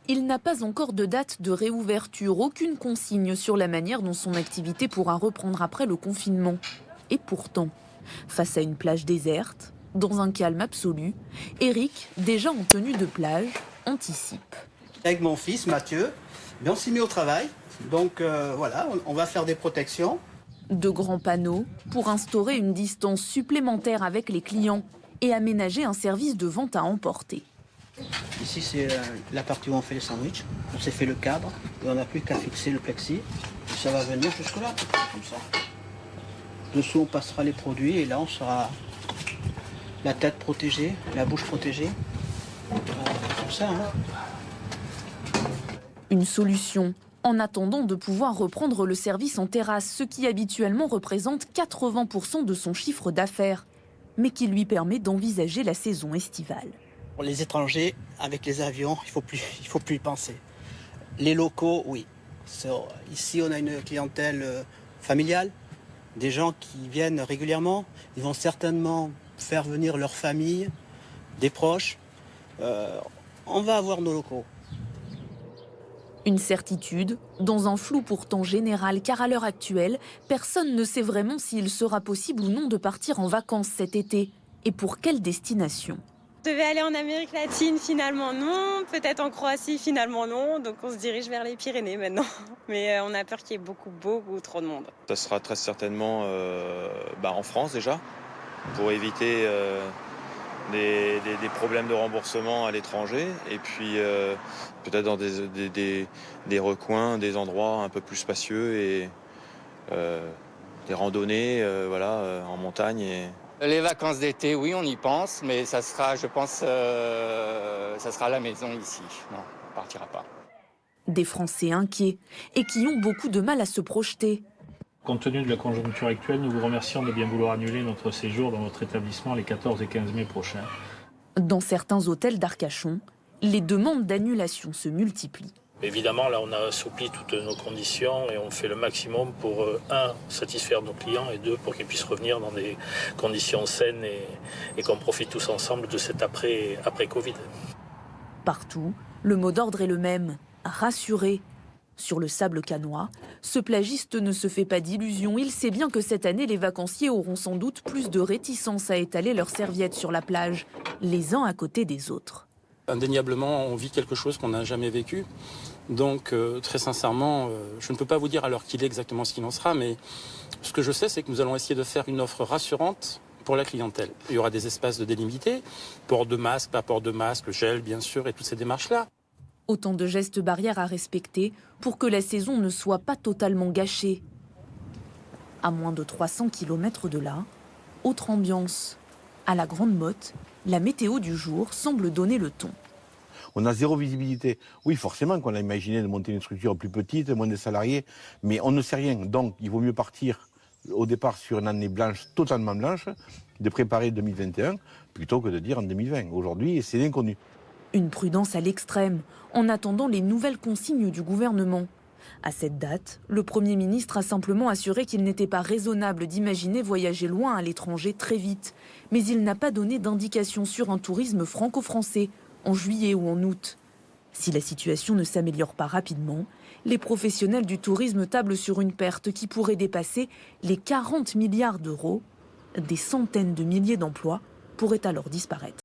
Il n'a pas encore de date de réouverture, aucune consigne sur la manière dont son activité pourra reprendre après le confinement. Et pourtant, face à une plage déserte, dans un calme absolu, Eric, déjà en tenue de plage, anticipe. Avec mon fils Mathieu, on s'est mis au travail. Donc voilà, on va faire des protections. De grands panneaux pour instaurer une distance supplémentaire avec les clients et aménager un service de vente à emporter. Ici, c'est la partie où on fait les sandwichs. On s'est fait le cadre et on n'a plus qu'à fixer le plexi. Et ça va venir jusque-là, comme ça. Dessous, on passera les produits et là, on sera la tête protégée, la bouche protégée. Comme ça, hein. Une solution en attendant de pouvoir reprendre le service en terrasse, ce qui habituellement représente 80% de son chiffre d'affaires, mais qui lui permet d'envisager la saison estivale. Pour les étrangers, avec les avions, il faut plus y penser. Les locaux, oui. Ici, on a une clientèle familiale, des gens qui viennent régulièrement. Ils vont certainement faire venir leur famille, des proches. On va avoir nos locaux. Une certitude, dans un flou pourtant général, car à l'heure actuelle, personne ne sait vraiment s'il sera possible ou non de partir en vacances cet été. Et pour quelle destination ? Je devais aller en Amérique latine, finalement non. Peut-être en Croatie, finalement non. Donc on se dirige vers les Pyrénées maintenant. Mais on a peur qu'il y ait beaucoup trop de monde. Ça sera très certainement en France déjà, pour éviter des problèmes de remboursement à l'étranger. Et puis peut-être dans des recoins, des endroits un peu plus spacieux et des randonnées en montagne. Les vacances d'été, oui, on y pense, mais ça sera, je pense, ça sera à la maison ici. Non, on ne partira pas. Des Français inquiets et qui ont beaucoup de mal à se projeter. Compte tenu de la conjoncture actuelle, nous vous remercions de bien vouloir annuler notre séjour dans votre établissement les 14 et 15 mai prochains. Dans certains hôtels d'Arcachon, les demandes d'annulation se multiplient. Évidemment, là, on a assoupli toutes nos conditions et on fait le maximum pour, satisfaire nos clients et deux, pour qu'ils puissent revenir dans des conditions saines et qu'on profite tous ensemble de cet après-Covid. Partout, le mot d'ordre est le même, rassurer. Sur le sable cannois, ce plagiste ne se fait pas d'illusions. Il sait bien que cette année, les vacanciers auront sans doute plus de réticence à étaler leurs serviettes sur la plage, les uns à côté des autres. Indéniablement, on vit quelque chose qu'on n'a jamais vécu. Donc, très sincèrement, je ne peux pas vous dire à l'heure qu'il est exactement ce qu'il en sera, mais ce que je sais, c'est que nous allons essayer de faire une offre rassurante pour la clientèle. Il y aura des espaces de délimité, port de masque, pas port de masque, gel, bien sûr, et toutes ces démarches-là. Autant de gestes barrières à respecter pour que la saison ne soit pas totalement gâchée. À moins de 300 km de là, autre ambiance. À la Grande Motte, la météo du jour semble donner le ton. On a zéro visibilité. Oui, forcément qu'on a imaginé de monter une structure plus petite, moins de salariés, mais on ne sait rien. Donc, il vaut mieux partir au départ sur une année blanche, totalement blanche, de préparer 2021, plutôt que de dire en 2020. Aujourd'hui, c'est l'inconnu. Une prudence à l'extrême, en attendant les nouvelles consignes du gouvernement. À cette date, le Premier ministre a simplement assuré qu'il n'était pas raisonnable d'imaginer voyager loin à l'étranger très vite. Mais il n'a pas donné d'indication sur un tourisme franco-français, en juillet ou en août. Si la situation ne s'améliore pas rapidement, les professionnels du tourisme tablent sur une perte qui pourrait dépasser les 40 milliards d'euros. Des centaines de milliers d'emplois pourraient alors disparaître.